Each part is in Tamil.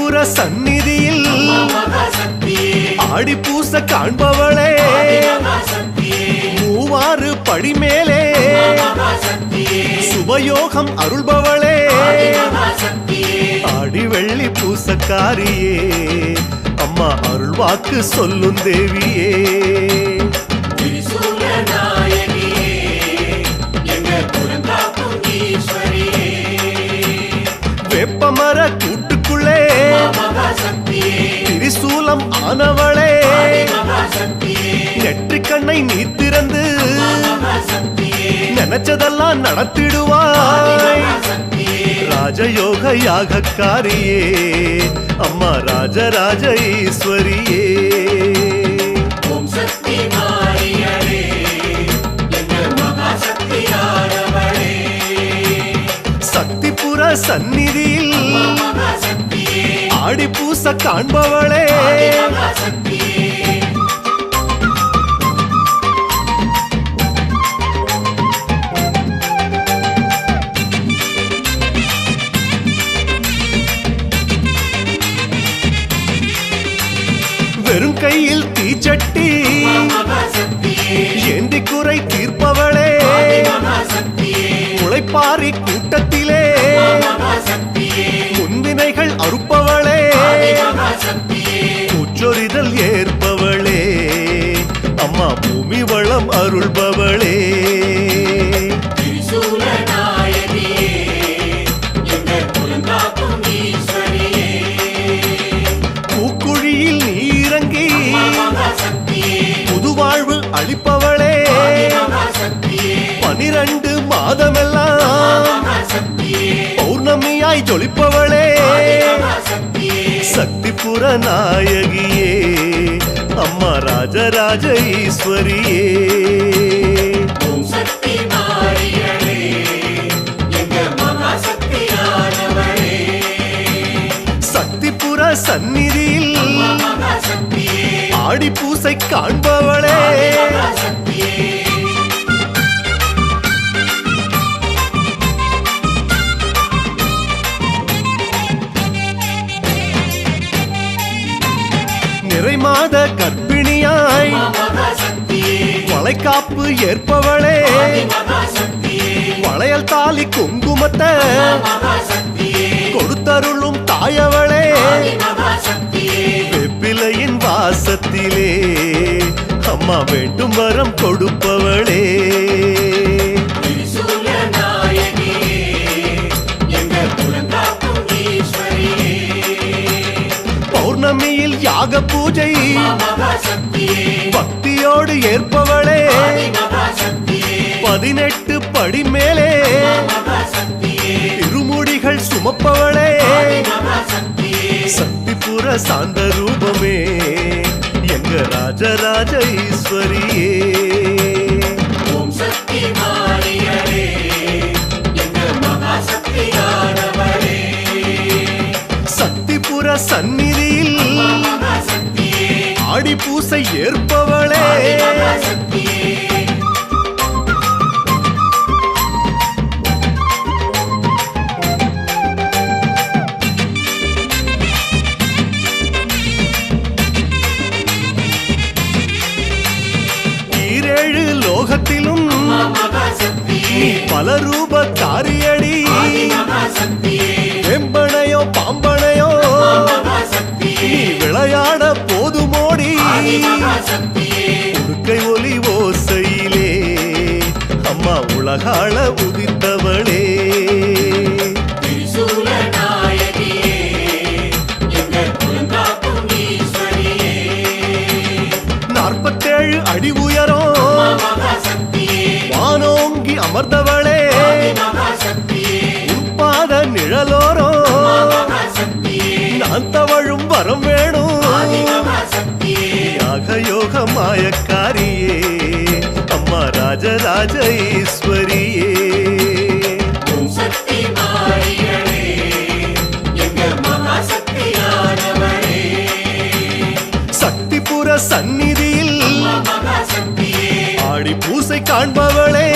சக்திபுர சந்நிதியில் ஆடி பூச காண்பவளே, மூவாறு படிமேலே சுபயோகம் அருள்பவளே, ஆடி வெள்ளி பூசக்காரியே, அம்மா அருள்வாக்கு சொல்லும் தேவியே. வேப்பமர கூட்டுக்குள்ளே திரிசூலம் ஆனவளே, நெற்றிக்கண்ணை நீ திறந்து நினைச்சதெல்லாம் நடத்திடுவாய். ராஜயோக யாகக்காரியே, அம்மா ராஜராஜ ஈஸ்வரியே. சக்திபுர சந்நிதியில் ஆடி பூச காண்பவளே, வெறும் கையில் தீச்சட்டி ஏந்தி குறை தீர்ப்பவளே, உழைப்பாரி கூட்டத்திலே முன்வினைகள் அறுப்பவளே, உச்சொரிதல் ஏற்பவளே, அம்மா பூமி வளம் அருள்பவளே. பூக்குழியில் நீ இறங்கி புதுவாழ்வு அளிப்பவளே, 12 மாதமெல்லாம் பௌர்ணமியாய் ஜொலிப்பவளே, சக்திபுர நாயகியே, அம்மா ராஜராஜ ஈஸ்வரியே. சக்திபுர சந்நிதியில் ஆடி பூசை காண்பவளே, நிறைமாத கர்ப்பிணியாய் வளைகாப்பு ஏற்பவளே, வளையல் தாலி குங்குமத்தை கொடுத்தருளும் தாயவளே, வெப்பிலையின் வாசத்திலே அம்மா வேண்டும் வரம் கொடுப்பவளே. பௌர்ணமியில் யாக பூஜை பக்தியோடு ஏற்பவளே, 18 படி மேலே திருமுடிகள் சுமப்பவளே, சக்திபுர சாந்த ரூபமே, எங்க ராஜராஜ ஈஸ்வரியே. சக்திபுர சந்நிதியில் ஆடி பூசை ஏற்பவளே, ஈரேழு லோகத்திலும் நீ பல ரூப காரியடி, வெம்பனையோ பாம்பனையோ நீ விளையாட போதுமோடி, உடுக்கை ஒலி ஓசையிலே அம்மா உலகாள உதித்தவளே. நாற்பத்தேழு அடி உயரம் வானோங்கி அமர்ந்தவளே, உட்பாத நிழலோரோ நான் தவழும் வரம் வேணும், யாக யோக மாயக்காரியே, அம்மா ராஜராஜ ஈஸ்வரியே. சக்திபுர சந்நிதியில் ஆடி பூசை காண்பவளே,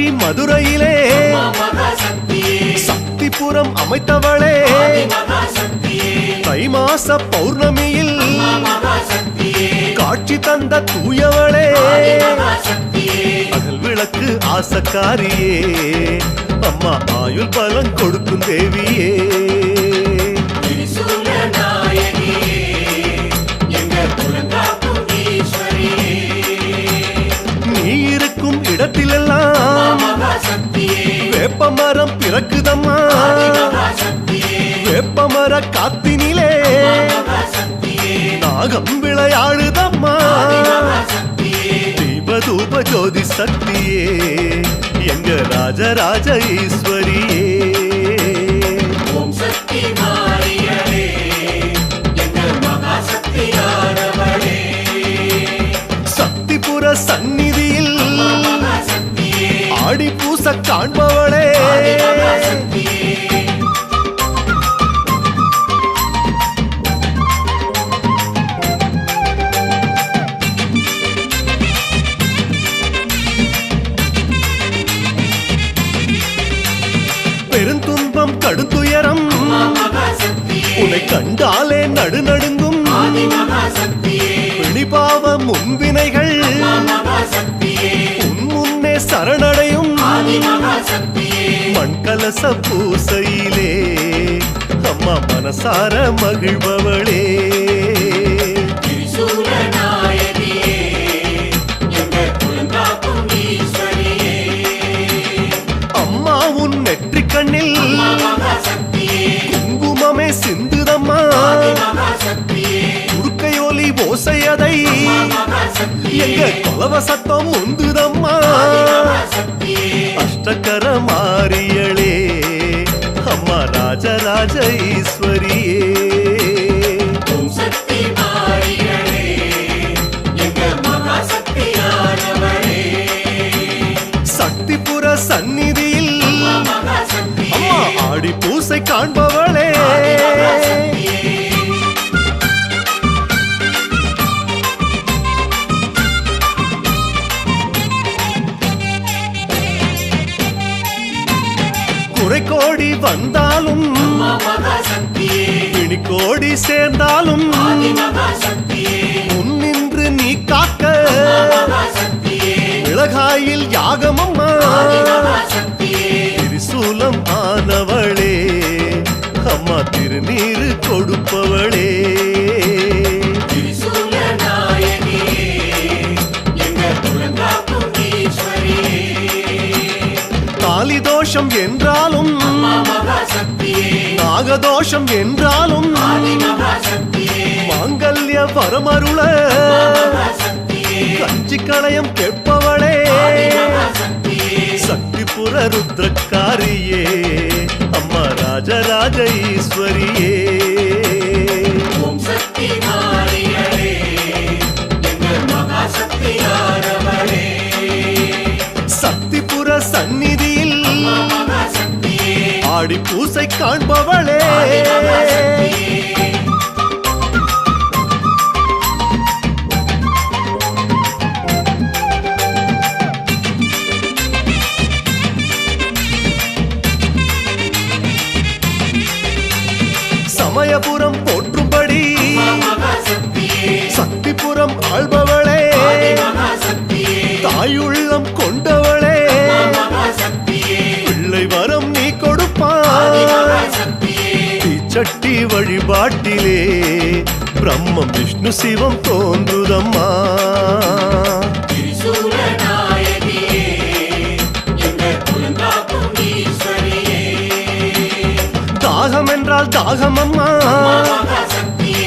மீனாட்சி மதுரையிலே சக்திபுரம் அமைத்தவளே தை மாச பௌர்ணமியில் காட்சி தந்த தூயவளே அகல் விளக்கு ஆசக்காரியே அம்மா ஆயுள் பலன் கொடுக்கும் தேவியே நீ இருக்கும் இடத்திலெல்லாம் வேப்பமரம் பிறக்குதம்மா வேப்பமர காத்தினிலே நாகம் விளையாடுதம்மா தீபதூப ஜோதி சக்தியே எங்க ராஜராஜ ஈஸ்வரியே சக்திபுர சந்நிதியில் ஆடி பூச காண்பவளே பெருந்துன்பம் கடுந்துயரம் உன்னை கண்டாலே நடுநடுங்கும் பிணிபாவ முன்வினைகள் உன் முன்னே சரணடையும் மண்கலச பூசையிலே அம்மா மனசார மகிழ்பவளே அம்மா உன் நெற்றிக் கண்ணில் குங்குமமே சிந்துதம்மா உடுக்கையொலி ஓசையதை எங்க கொலவ சத்தம் உந்துதம்மா அஷ்டகர மாரியளே அம்மா ராஜராஜ ஈஸ்வரியே சக்திபுர சந்நிதியில் அம்மா ஆடி பூசை காண்பவளே குறை கோடி வந்தாலும் பிணி கோடி சேர்ந்தாலும் முன்னின்று நீ காக்க விலகாயில் யாகமம்மா திரிசூலம் ஆனவளே அம்மா திருநீரு கொடுப்பவளே காளிதோஷம் என்றாலும் நாகதோஷம் என்றாலும் மாங்கல்ய வரமருள கஞ்சி களையம் கேட்பவளே சக்திபுர ருத்ரக்காரியே அம்மா ராஜராஜ ஈஸ்வரியே சக்திபுர சந்நிதியில் ஆடி பூசை காண்பவளே சமயபுரம் போற்றும்படி சக்திபுரம் ஆள்பவளே தாயுள்ளம் கொண்டவளே பிள்ளை வரம் நீ கொடுப்பாய் தீச்சட்டி வழிபாட்டிலே பிரம்மம் விஷ்ணு சிவம் தோன்றுதம்மா தாகம் என்றால் தாகமம்மா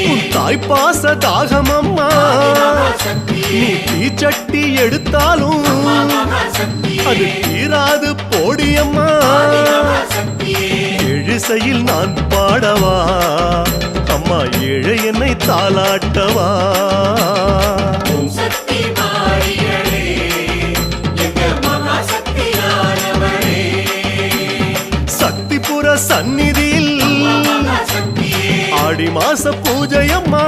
உன் தாய்ப்பாச தாகமம்மா நீ தீச்சட்டி எடுத்தாலும் அது தீராது போடியம்மா எழுசையில் நான் பாடவா அம்மா ஏழை என்னை தாலாட்டவா சக்திபுர சந்நிதியில் ஆடி மாச பூஜையம்மா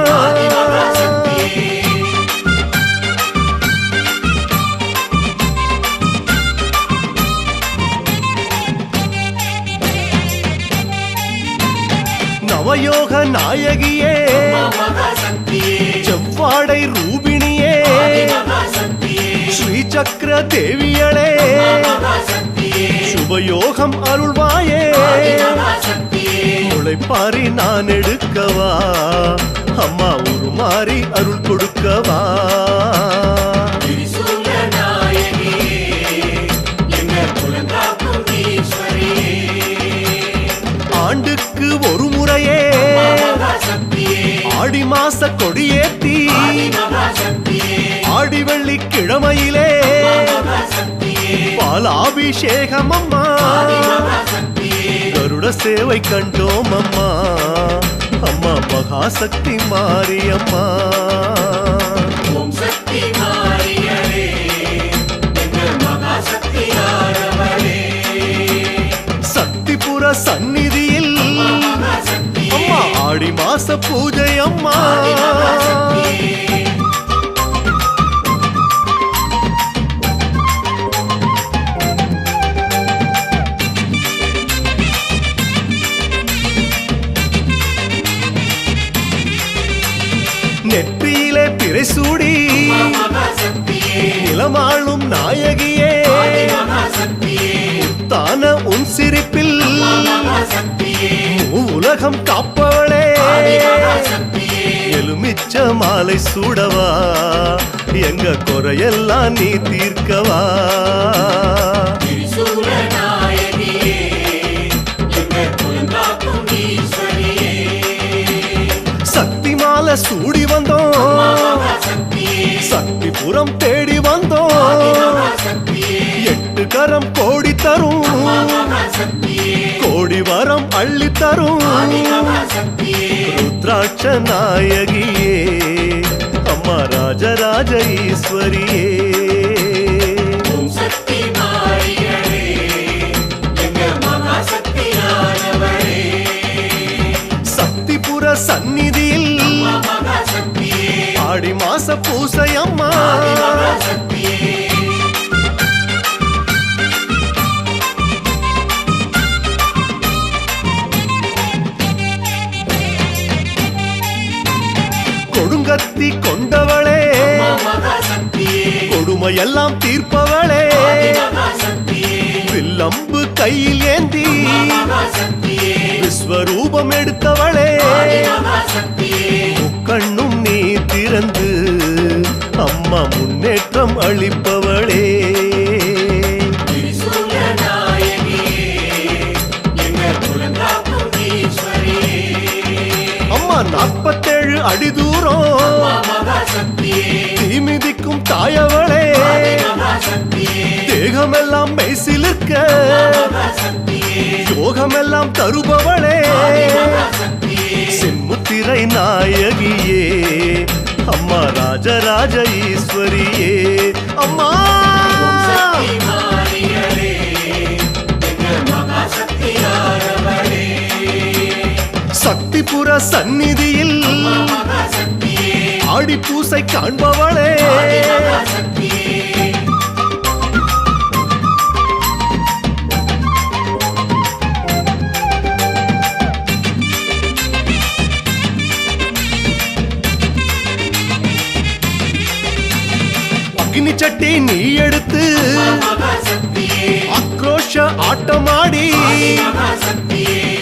நாயகியே செவ்வாடை ரூபிணியே ஸ்ரீ சக்கர தேவியளே சுபயோகம் அருள்வாயே முளைப்பாரி நான் எடுக்கவா அம்மா உருமாறி அருள் கொடுக்கவா ஆண்டுக்கு ஒரு முறையே ஆடி மாச கொடியேத்தி ஆடி வெள்ளி கிழமையிலே பாலாபிஷேகம் அம்மா கருட சேவை கண்டோம் அம்மா அம்மா மகாசக்தி மாரியம்மா சக்திபுர சந்நிதியில் அம்மா ஆடி மாச பூஜை அம்மா நெற்றியிலே பிறை சூடி நிலமாளும் நாயகியே தான உன் சிரிப்பில் உலகம் காப்பவளே எலுமிச்ச மாலை சூடவா எங்க குறையெல்லாம் நீ தீர்க்கவா சக்தி மாலை சூடி வந்தோம் சக்திபுரம் தேடி வந்தோம் 8 கரம் கோடி தரும் கோடி வரம் அள்ளி தரும் ருத்ராட்ச நாயகியே அம்மா ராஜராஜ ஈஸ்வரியே சக்திபுர சந்நிதியில் ஆடி மாச பூசை அம்மா கொடுங்கத்தி கொண்டவளே கொடுமையெல்லாம் தீர்ப்பவளே வில்லம்பு கையில் ஏந்தி விஸ்வரூபம் எடுத்தவளே முக்கண்ணும் நீ திறந்து அம்மா முன்னேற்றம் அளிப்பவளே அம்மா 47 அடி தூரம் தீமிதிக்கும் தாயவளே தேகமெல்லாம் மெய்சிலிருக்க யோகமெல்லாம் தருபவளே சின்முத்திரை நாயகியே அம்மா ராஜராஜ ஈஸ்வரியே அம்மா சக்திபுர சந்நிதியில் ஆடி பூசை காண்பவளே அக்னி சட்டி நீ எடுத்து ஆக்ரோஷ ஆட்டமாடி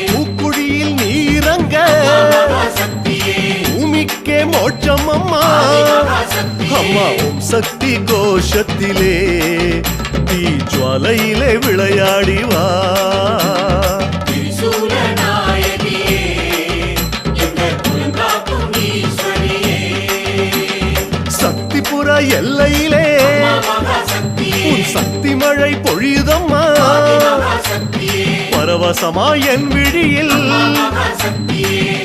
பூக்குழியில் நீ இறங்க பூமிக்கே மோட்சம் அம்மா அம்மா ஓம் சக்தி கோஷத்திலே தீ ஜுவாலையிலே விளையாடி வா சக்திபுர எல்லையிலே உன் சக்தி மழை பொழியுதம்மா பரவசமா என் விழியில்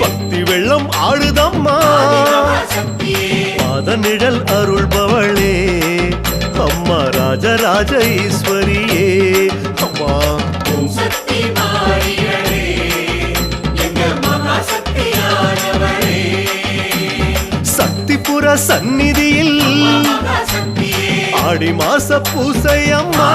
பக்தி வெள்ளம் ஆடுதம்மா பாத நிழல் அருள்பவளே அம்மா ராஜராஜ ஈஸ்வரியே அம்மா சக்திபுர சந்நிதியில் ஆடி மாச பூசை அம்மா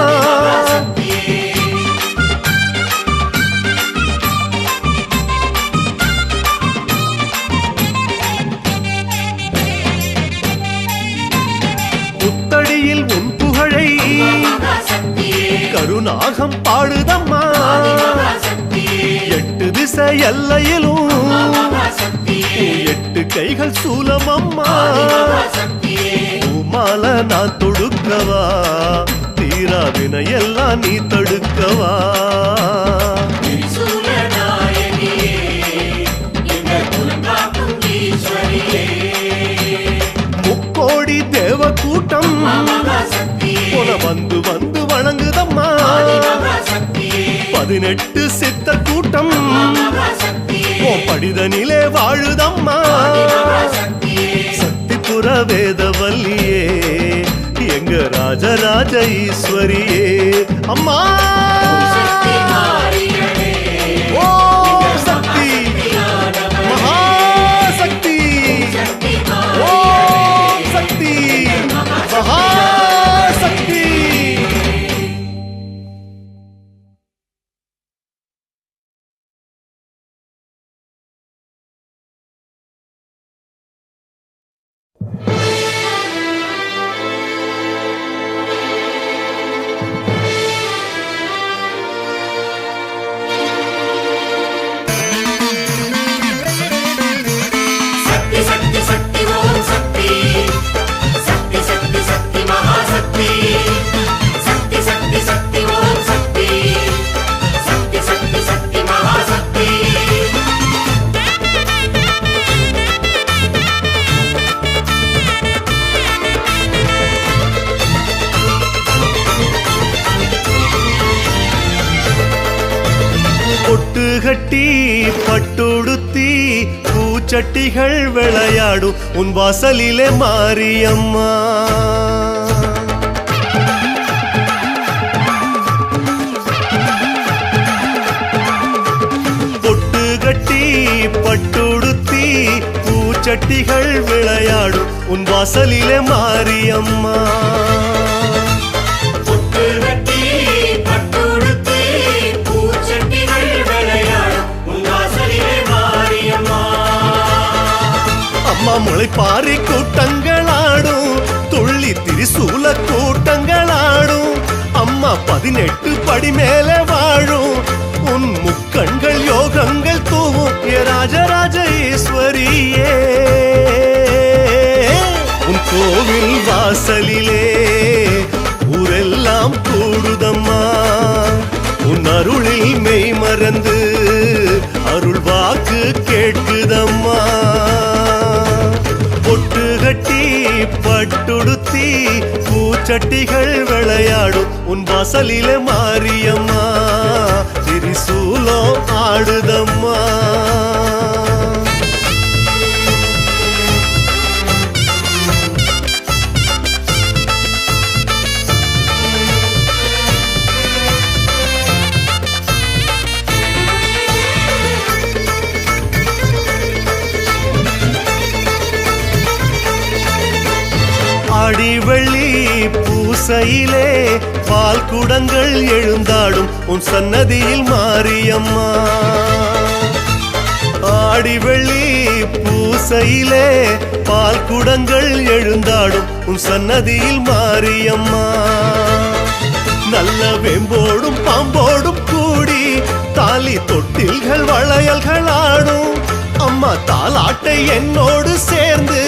சன்னதியில் உன் புகழை கருநாகம் பாடுதம்மா 8 திசை எல்லையிலும் 8 கைகள் சூலமம்மா பூமால நான் தொடுக்கவா தீராவினை எல்லாம் நீ தடுக்கவா முக்கோடி தேவ கூட்டம் உன வந்து வந்து வணங்குதம்மா 18 சித்த கூட்டம் படிதனிலே வாழுதம்மா சக்திபுர வேதவல்லியே எங்க ராஜராஜ ஈஸ்வரியே அம்மா ஓம் சக்தி மகாசக்தி ஓம் சக்தி மகாசக்தி கட்டி பட்டுடுத்தி பூச்சட்டிகள் விளையாடும் உன் வாசலிலே மாரியம்மா பொட்டு கட்டி பட்டுடுத்தி பூச்சட்டிகள் விளையாடும் உன் வாசலிலே மாரியம்மா முளைப்பாரி கூட்டங்களாடும் துள்ளி திரிசூல கூட்டங்களாடும் அம்மா 18 படி மேலே வாழும் உன் முக்கண்கள் யோகங்கள் தூவும் ராஜராஜ ஈஸ்வரியே உன் கோவில் வாசலிலே ஊரெல்லாம் கூடுதம்மா உன் அருளில் மெய் மறந்து அருள் வாக்கு கேட்குதம்மா பொட்டு கட்டி பட்டுடுத்தி பூச்சட்டிகள் விளையாடும் உன் வாசலிலே மாரியம்மா திரிசூலம் ஆடுதம்மா ஆடிவெள்ளி பூசையிலே பால் குடங்கள் எழுந்தாடும் உன் சன்னதியில் மாரியம்மா ஆடிவெள்ளி பூசையிலே பால் குடங்கள் எழுந்தாடும் உன் சன்னதியில் மாரியம்மா நல்ல வேம்போடும் பாம்போடும் கூடி தாலி தொட்டில்கள் வளையல்கள் ஆடும் அம்மா தாலாட்டை என்னோடு சேர்ந்து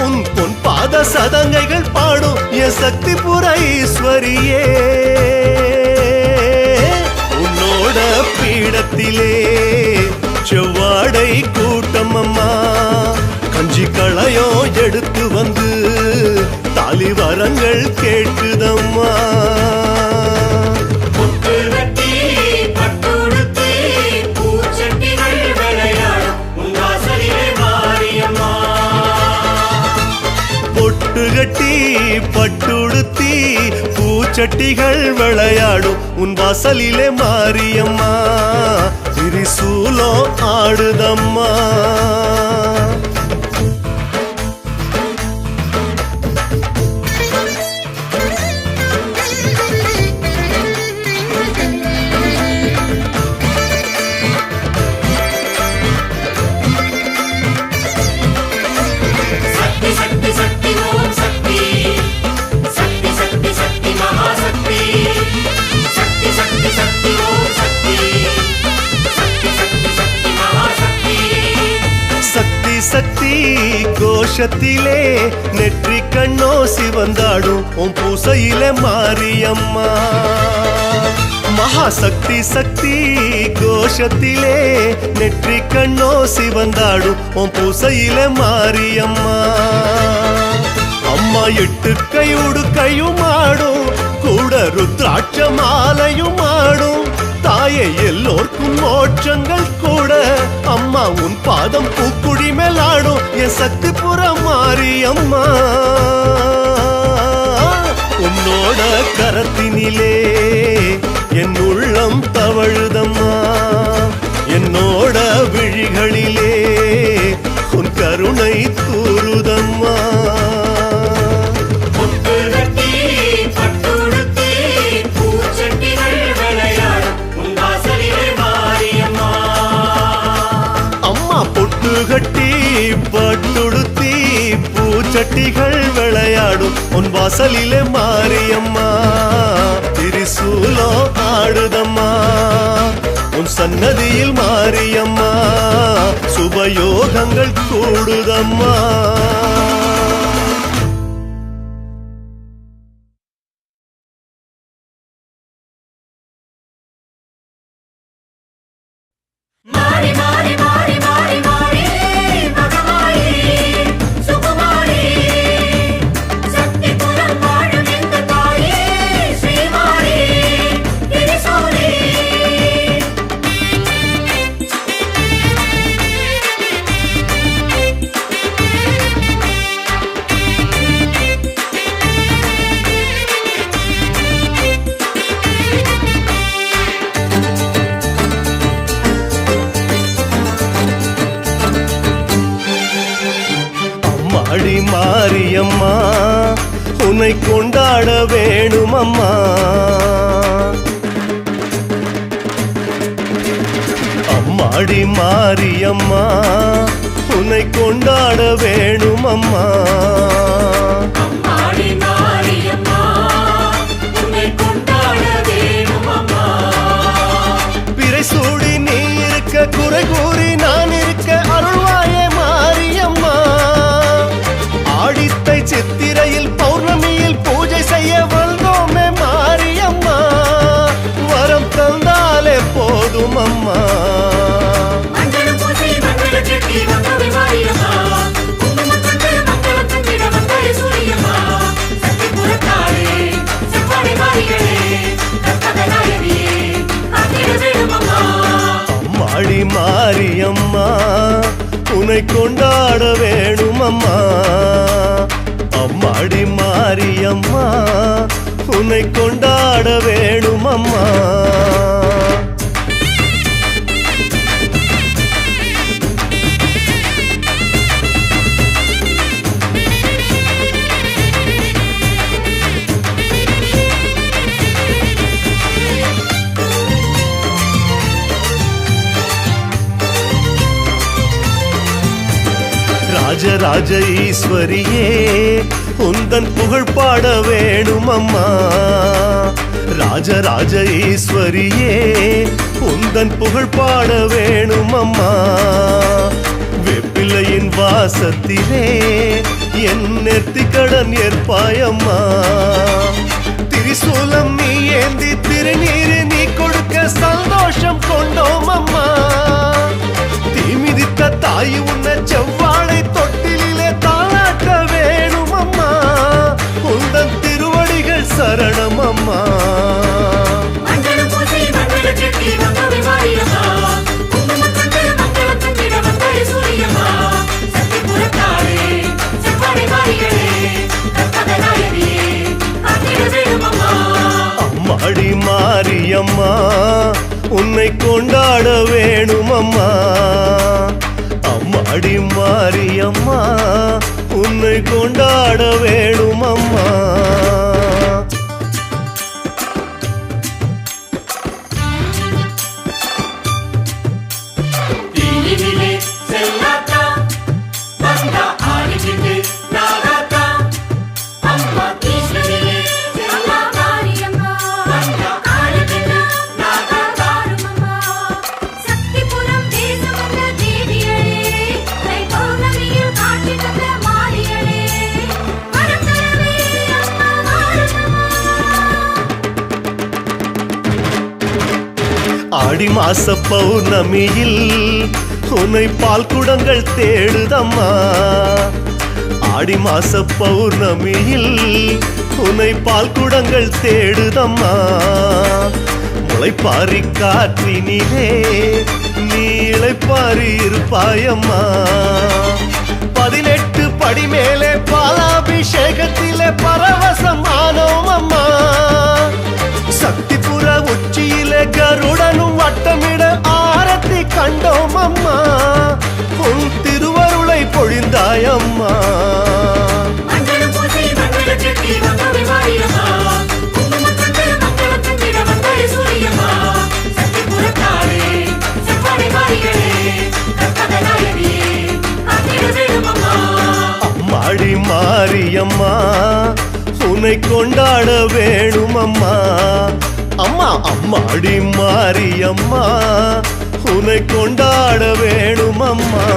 உன் பொன் பாத சதங்கைகள் பாடும் என் சக்திபுர ஈஸ்வரியே உன்னோட பீடத்திலே செவ்வாடை கூட்டம் அம்மா கஞ்சி களையோ எடுத்து வந்து தாலி வரங்கள் கேட்குதம்மா கட்டி பட்டுடுத்தி பூச்சட்டிகள் விளையாடும் உன் வாசலிலே மாரியம்மா திரிசூலம் ஆடுதம்மா சக்தி சக்தி சக்தி ஓம் சக்தி சக்தி கோஷத்திலே நெற்றி கண்ணோ சிவந்தாடும் உன் பூசையிலே மாரியம்மா. மகாசக்தி சக்தி கோஷத்திலே நெற்றி கண்ணோ சிவந்தாடும் உன் பூசையிலே மாரியம்மா. அம்மா எட்டு கையோடு கையும் ஆடும், கூட ருத்ராட்ச மாலையும் ஆடும். தாயே எல்லோர்க்கும் மோட்சங்கள் கூட, அம்மா உன் பாதம் பூக்குடி மேலாடும். என் சக்தி புறம் மாரியம்மா, உன்னோட கரத்தினிலே என் உள்ளம் தவழுதம்மா. என்னோட விழிகளிலே உன் கருணை தூருதம்மா. கட்டி பட்டுடுத்தி பூச்சட்டிகள் விளையாடும் உன் வாசலிலே மாரியம்மா. திரிசூலம் ஆடுதம்மா உன் சன்னதியில் மாரியம்மா. சுபயோகங்கள் கூடுதம்மா. மாரியம்மா உன்னை கொண்டாட வேணும் அம்மா. அம்மாடி மாரியம்மா உன்னை கொண்டாட வேணும் அம்மா. பிறை சூடி நீ இருக்க, குறை கூறி நான் இருக்க, அருள்வாயே மாரியம்மா. ஆடித்தை சித்திரையில் பௌர்ணமியில் பூஜை செய்ய வந்தோமே மாரியம்மா. வரம் தந்தாலே போதும் அம்மா. அம்மாடி மாரியம்மா உன்னை கொண்டாட வேணும் அம்மா. அம்மாடி மாரியம்மா உன்னை கொண்டாட வேணும் அம்மா. ராஜராஜ ஈஸ்வரியே உந்தன் புகழ் பாட வேணும் அம்மா. ராஜராஜ ஈஸ்வரியே உந்தன் புகழ் பாட வேணும் அம்மா. வெப்பிலையின் வாசத்திலே என் நெத்திக்கடன் ஏற்பாயம்மா. திரிசூலம் நீ ஏந்தி திருநீர் நீ கொடுக்க சந்தோஷம் கொண்டோம் அம்மா. தீமிதித்த தாய் உன்னை செவ்வாழை தொட்டிலே தாளாட்ட வேணும் அம்மா. உந்தன் திருவடிகள் சரணம் அம்மா. அம்மாடி மாரியம்மா உன்னை கொண்டாட வேணும் அம்மா. அம்மாடி மாரியம்மா உன்னை கொண்டாட வேணும் அம்மா. மாறி ஆடி மாச பௌர்ணமியில் உன்னை பால் குடங்கள் தேடுதம்மா. ஆடி மாச பௌர்ணமியில் உன்னை பால் குடங்கள் தேடுதம்மா. முளைப்பாரி காற்றினிலே நீ இளைப்பாரி இருப்பாயம்மா. 18 படி மேலே பாலாபிஷேகத்திலே பரவசமானோம் அம்மா. சக்திபுர உச்சியிலே கருடனும் வட்டமிட ஆரத்தி கண்டோம் அம்மா. உன் திருவருளை பொழிந்தாயம்மா. அம்மாடி மாரியம்மா உன்னை கொண்டாட வேணும் அம்மா. அம்மா அம்மாடி மாரியம்மா உன்னை கொண்டாட வேணும் அம்மா.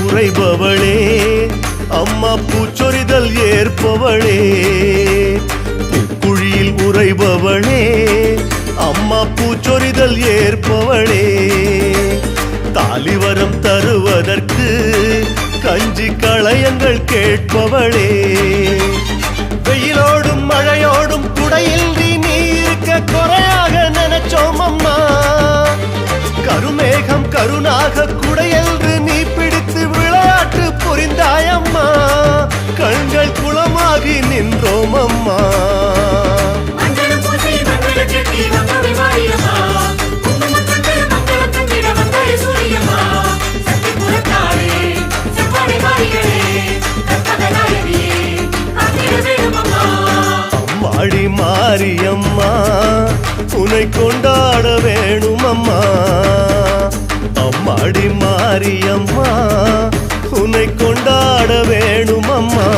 உறைபவளே அம்மா பூச்சொரிதல் ஏற்பவளே. பூக்குழியில் உறைபவளே அம்மா பூச்சொரிதல் ஏற்பவளே. தாலிவரம் தருவதற்கு கஞ்சி களையங்கள் கேட்பவளே. வெயிலோடும் மழையோடும் குடையில் நீ இருக்க குறையாக நினைச்சோம் அம்மா. கருமேகம் கருணாக குடையென்று நீ பிடித்து விளையாட்டு புரிந்தாயம்மா. கண்கள் குளமாகி நின்றோம் அம்மா. அம்மாடி மாரியம்மா உன்னை கொண்டாட வேணும் அம்மா. அம்மாடி மாரியம்மா உன்னை கொண்டாட வேணும் அம்மா.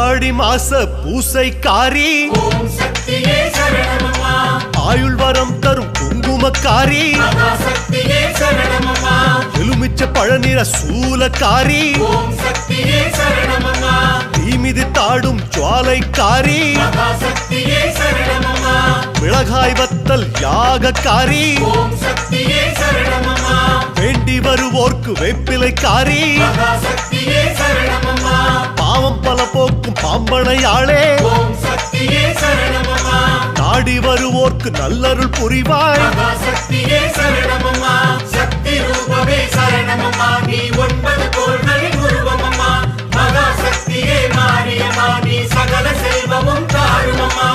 ஆடி மாச பூசைக்காரி ஆயுள் வரம் தரும் குங்குமக்காரி. எலுமிச்ச பழநிற சூலக்காரி. தீமிதி தாடும் ஜுவாலைக்காரி. மிளகாய் வத்தல் யாகக்காரி. வேண்டி வருவோர்க்கு வேப்பிலைக்காரி. பாவம் பல போக்கும் பாம்பனையாளே. நாடி வருவோர்க்கு நல்லருள் புரிவாய். சக்தி ரூபமே சரணமம்மா. நீ 9 கோள்களின் உருவமம்மா. மகா சக்தியே மாரியம்மா. நீ சகல செல்வமும் தாருமம்மா.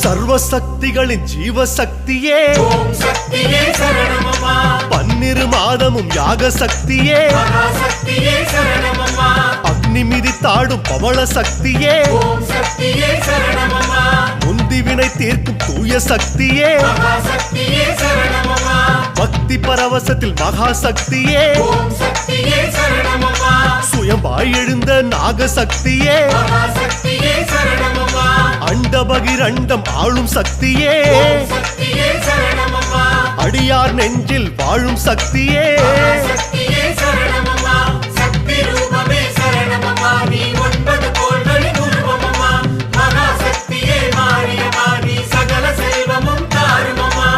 சர்வசக்திகளின் ஜீவசக்தியே. ஓம் சக்தியே சரணமம்மா. 12 மாதமும் யாக சக்தியே. மகா சக்தியே சரணமம்மா. அக்னி மிதித்தாடும் பவள சக்தியே. ஓம் சக்தியே சரணமம்மா. முந்தி வினை தீர்க்கும் தூய சக்தியே. மகா சக்தியே சரணமம்மா. பக்தி பரவசத்தில் மகா சக்தியே. ஓம் சக்தியே சரணமம்மா. சுயம்பாய் எழுந்த நாக சக்தியே. மகா சக்தியே சரணமம்மா. அண்டபகிரண்டம் ஆளும் சக்தியே. ஓம் சக்தியே சரணமம்மா. அடியார் நெஞ்சில் வாழும் சக்தியே. மகா சக்தியே சரணமம்மா. சக்தி ரூபமே சரணமம்மா. நீ 9 கோள்களின் உருவமம்மா. மகா சக்தியே மாரியம்மா. நீ சகல செல்வமும் தாருமம்மா.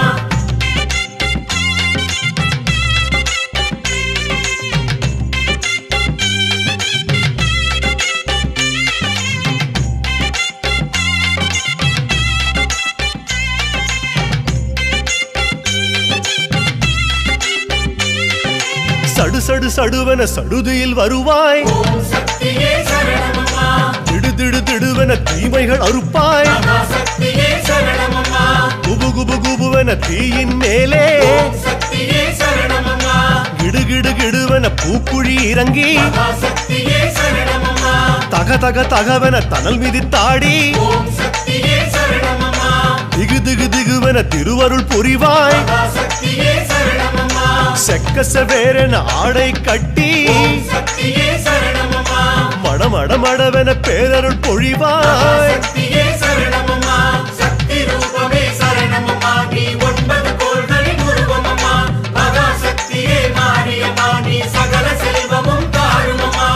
சடு சடுவென சடுதியில் வருவாய் ஓம் சக்தியே சரணமம்மா திடு திடுவென தீமைகள் அறுப்பாய் மகாசக்தியே சரணமம்மா குபு குபு குபுவென தீயின் மேலே ஓம் சக்தியே சரணமம்மா கிடுவென பூக்குழி இறங்கி மகாசக்தியே சரணமம்மா தகவென தனல் மிதித்தாடி ஓம் சக்தியே சரணமம்மா திகுவென திருவருள் புரிவாய் மகாசக்தியே சரணமம்மா செவேரென ஆடை கட்டி ஓம் சக்தியே சரணமம்மா மடமடவென பேரருள் பொழிவாய் சக்தியே சரணமம்மா சக்தி ரூபமே சரணமம்மா நீ 9 கோள்களின் உருவமம்மா மகாசக்தியே மாரியம்மா நீ சகல செல்வமும் தாருமம்மா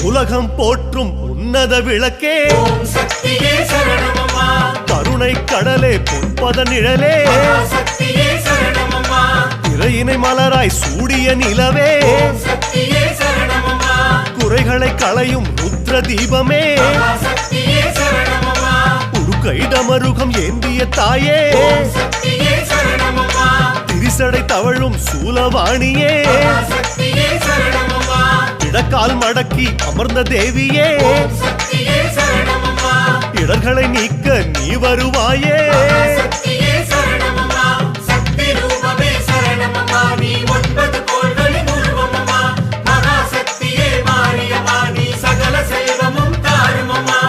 உலகம் போற்றும் உன்னத விளக்கே ஓம் சக்தியே சரணமம்மா கருணை கடலே பொன்பத நிழலே மகாசக்தியே சரணமம்மா திரையினை மலராய் சூடிய நிலவே ஓம் சக்தியே சரணமம்மா குறைகளை களையும் ருத்ர தீபமே மகாசக்தியே சரணமம்மா உடுக்கை டமருகம் ஏந்திய தாயே ஓம் சக்தியே சரணமம்மா திரிசடை தவழும் சூலவாணியே மகாசக்தியே சரணமம்மா இடக்கால் மடக்கி அமர்ந்த தேவியே ஓம் சக்தியே சரணமம்மா இடர்களை நீக்க நீ வருவாயே சக்தியே சரணமம்மா சக்தி ரூபமே சரணமம்மா நீ 9 கோள்களின் உருவமம்மா மகாசக்தியே மாரியம்மா நீ சகல செல்வமும் தாருமம்மா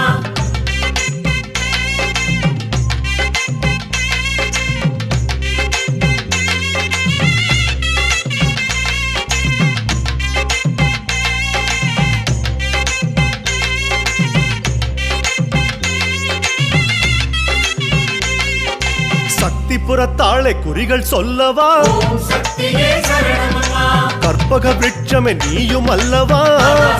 சக்தி புறத்தாளை குறிகள் சொல்லவா ஓம் சக்தியே சரணமம்மா கற்பக விருட்சமே நீயும் அல்லவா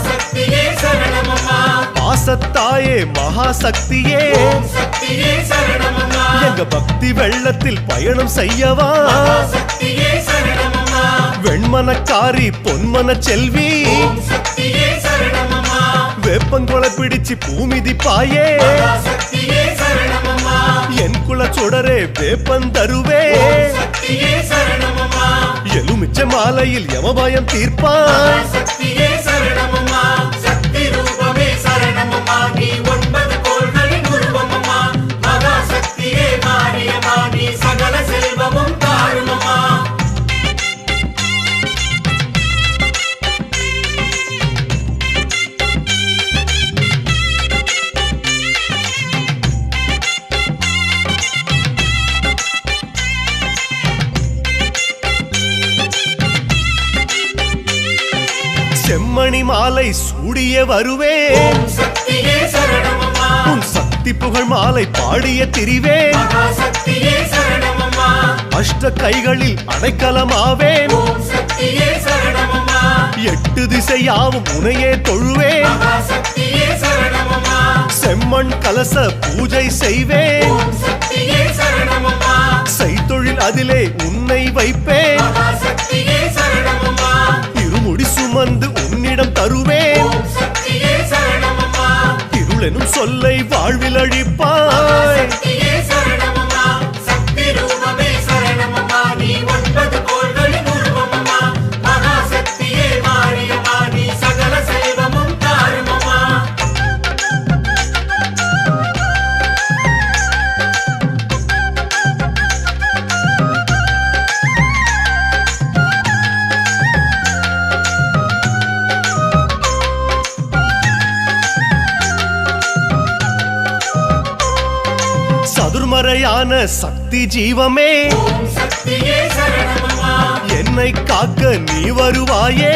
சக்தியே சரணமம்மா பாசத்தாயே மகாசக்தியே ஓம் சக்தியே சரணமம்மா எங்க பக்தி வெள்ளத்தில் பயணம் செய்யவா சக்தியே சரணமம்மா வெண்மனக்காரி பொன்மன செல்வி ஓம் சக்தியே சரணமம்மா வேப்பங்கொலை பிடிச்சு பூமிதிப்பாயே சக்தியே சரணமம்மா என் குல சுடரே வேப்பந்தருவே சக்தியே சரணமம்மா எலுமிச்ச மாலையில் யமபயம் தீர்ப்பாய் சக்தியே சரணமம்மா சக்தி ரூபமே சரணமம்மா நீ 9 கோள்களின் உருவமம்மா மகாசக்தியே மாரியம்மா நீ சகல செல்வமும் தாருமம்மா செம்மணி மாலை சூடிய வருவே ஓம் சக்தியே சரணமம்மா உன் சக்தி புகழ் மாலை பாடிய திரிவே மகாசக்தியே சரணமம்மா அஷ்ட கைகளில் அடைக்கலமாவேன் ஓம் சக்தியே சரணமம்மா 8 திசையாவும் உனையே தொழுவேன் மகாசக்தியே சரணமம்மா செம்மண் கலச பூஜை செய்வேன் ஓம் சக்தியே சரணமம்மா செய்தொழில் அதிலே உன்னை வைப்பேன் மகாசக்தியே சரணமம்மா இருமுடி சுமந்து உன்னிடம் தருவேன் ஓம் சக்தியே சரணமம்மா இருளெனும் சொல்லை வாழ்வில் அழிப்பாய் சக்தியே சரணமம்மா சக்தி ரூபமே சரணமம்மா நீ 9 கோள்களின் உருவமம்மா மகாசக்தியே மாரியம்மா நீ சகல செல்வமும் தாருமம்மா சதுர்மறையான சக்தி ஜீவமே ஓம் சக்தியே சரணமம்மா என்னை காக்க நீ வருவாயே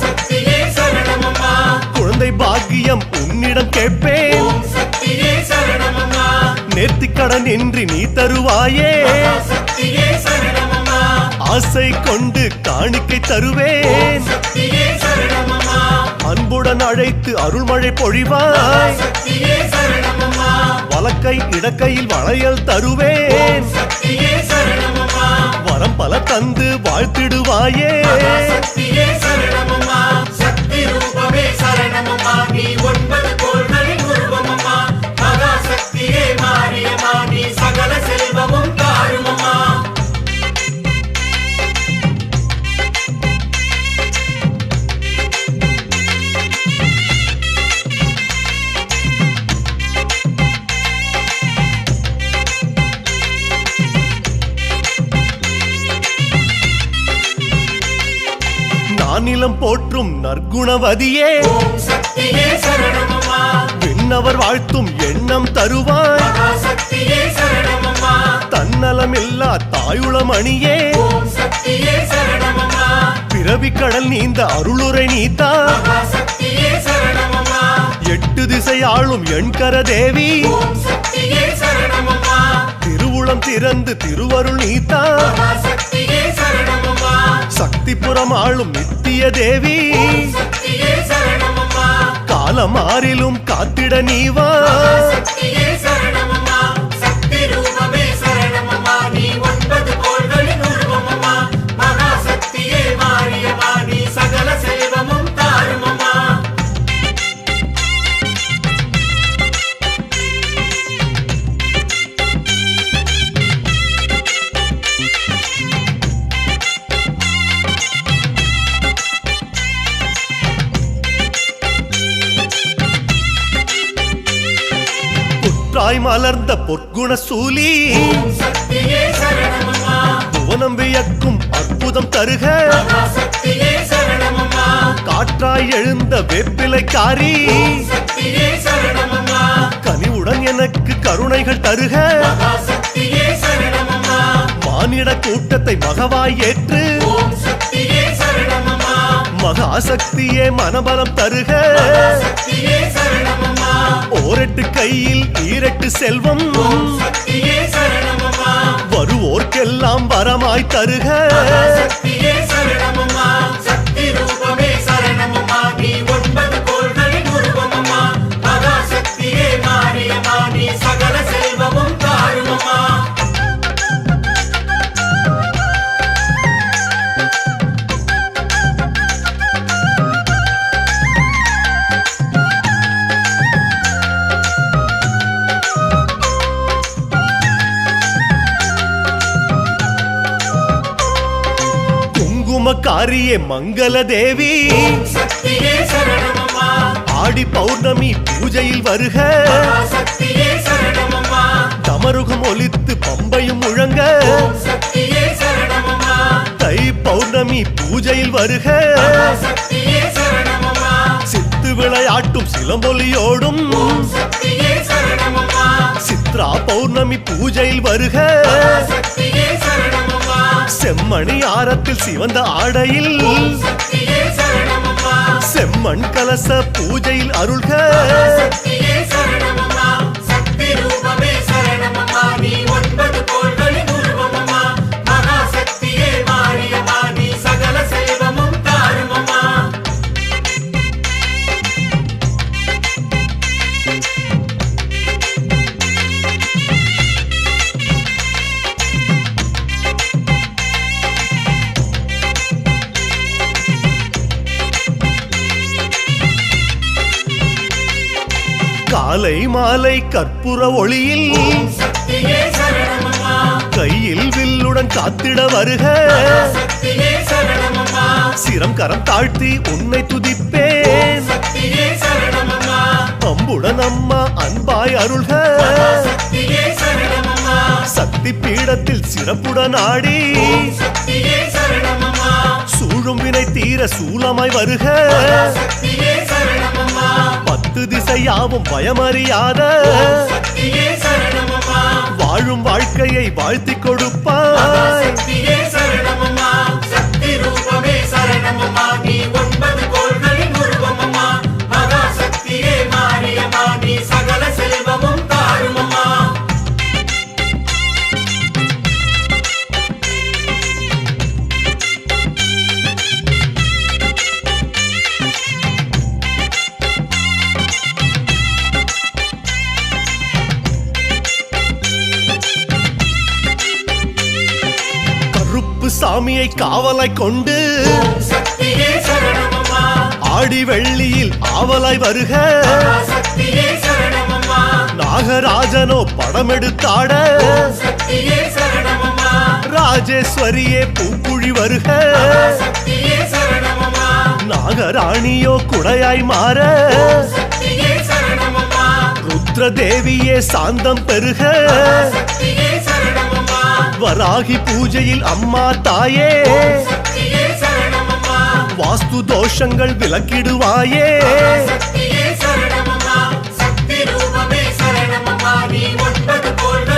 சக்தியே சரணமம்மா குழந்தை பாக்கியம் உன்னிடம் கேட்பேன் ஓம் சக்தியே சரணமம்மா நேர்த்திக்கடன் இன்றி நீ தருவாயே சக்தியே சரணமம்மா ஆசை கொண்டு காணிக்கை தருவேன் சக்தியே சரணமம்மா அன்புடன் அழைத்து அருள்மழை பொழிவாய் சக்தியே சரணமம்மா வலக்கை இடக்கையில் வளையல் தருவேன் சக்தியே சரணமம்மா வரம் பல தந்து வாழ்த்திடுவாயே சக்தியே சரணமம்மா சக்தி ரூபமே சரணமம்மா நீ 9 கோள்களின் உருவமம்மா மகா சக்தியே மாரியம்மா நீ சகல செல்வமும் தாருமம்மா நானிலம் போற்றும் நற்குணவதியே ஓம் சக்தியே சரணமம்மா விண்ணவர் வாழ்த்தும் எண்ணம் தருவாய் மகா சக்தியே சரணமம்மா தன்னலமில்லா தாயுளமணியே ஓம் சக்தியே சரணமம்மா பிறவி கடல் நீந்த அருளுரை நீத்தா மகா சக்தியே சரணமம்மா 8 திசை ஆளும் எண்கர தேவி ஓம் சக்தியே சரணமம்மா திருவுளம் திறந்து திருவருள் நீத்தா மகா சக்தியே சரணமம்மா சக்திபுரம் ஆளும் நித்திய தேவி ஓம் சக்தியே சரணமம்மா காலமாறிலும் காத்திட நீவா சக்தியே சரணமம்மா சக்தி ரூபமே சரணமம்மா நீ 9 கோள்களின் உருவமம்மா மகா சக்தியே மாரியம்மா நீ சகல செல்வமும் தாருமம்மா புற்றாய் மலர்ந்த பொற்குண சூலி ஓம் சக்தியே சரணமம்மா புவனம் வியக்கும் அற்புதம் தருக மகா சக்தியே சரணமம்மா காற்றாய் எழுந்த வேப்பிலைக்காரி சக்தியே சரணமம்மா கனிவுடன் எனக்கு கருணைகள் தருக மகா சக்தியே சரணமம்மா மானிட கூட்டத்தை மகவாய் ஏற்று ஓம் சக்தியே சரணமம்மா மகாசக்தியே மனபலம் தருக சக்தியே சரணமம்மா ஓரெட்டு கையில் ஈரெட்டு செல்வம் ஓம் சக்தியே சரணமம்மா வருவோர்க்கெல்லாம் வரமாய் தருக சக்தியே சரணமம்மா சக்தி ரூபமே சரணமம்மா நீ 9 கோள்களின் உருவமம்மா மகா சக்தியே மாரியம்மா நீ சகல செல்வமும் தாருமம்மா குங்குமக்காரியே மங்கள தேவி சக்தியே சரணமம்மா ஆடி பௌர்ணமி பூஜையில் வருக மகா சக்தியே சரணமம்மா தமருகம் ஒலித்து பம்பையும் முழங்க ஓம் சக்தியே சரணமம்மா தை பௌர்ணமி பூஜையில் வருக மகா சக்தியே சரணமம்மா சித்து விளையாட்டும் சிலம்பொலியோடும் ஓம் சக்தியே சரணமம்மா சித்ரா பௌர்ணமி பூஜையில் வருக சக்தியே சரணமம்மா செம்மணி ஆரத்தில் சிவந்த ஆடையில் சக்தியே சரணமம்மா செம்மண் கலச பூஜையில் அருள்க சக்தியே சரணமம்மா சக்தி ரூபமே சரணமம்மா நீ 9 கோள்களின் உருவமம்மா மகா சக்தியே மாரியம்மா நீ சகல செல்வமும் தாருமம்மா காலை மாலை கற்பூர ஒளியில் சக்தியே சரணமம்மா கையில் வில்லுடன் காத்திட வருக சக்தியே சரணமம்மா சிரம் கரம் தாழ்த்தி உன்னை துதிப்பேன் சக்தியே சரணமம்மா அம்புடன் அம்மா அன்பாய் அருள்க சக்தியே சரணமம்மா சக்தி பீடத்தில் சிறப்புடன் ஆடி சக்தியே சரணமம்மா சூழும் வினை தீர சூலமாய் வருக சக்தியே சரணமம்மா 10 திசையாவும் பயமறியாத சக்தியே சரணமம்மா வாழும் வாழ்க்கையை வாழ்த்தி கொடுப்பாய் சக்தியே சரணமம்மா சக்தி ரூபமே சரணமம்மா நீ 9 கோள்களின் உருவமம்மா மகா சக்தியே மாரியம்மா நீ சகல செல்வமும் தாருமம்மா சாமியை காவலை கொண்டு ஓம் சக்தியே சரணமம்மா ஆடி வெள்ளியில் ஆவலாய் வருக சக்தியே சரணமம்மா நாகராஜனோ படமெடுத்தாட ஓம் சக்தியே சரணமம்மா ராஜேஸ்வரியே பூக்குழி வருக சக்தியே சரணமம்மா நாகராணியோ குடையாய் மாற சக்தியே சரணமம்மா ருத்ரதேவியே சாந்தம் பெருக சக்தியே சரணமம்மா வராகி பூஜையில் அம்மா தாயே சக்தியே சரணமம்மா வாஸ்து தோஷங்கள் விலக்கிடுவாயே சக்தியே சரணமம்மா சக்தி ரூபமே சரணமம்மா நீ 9 கோள்கள்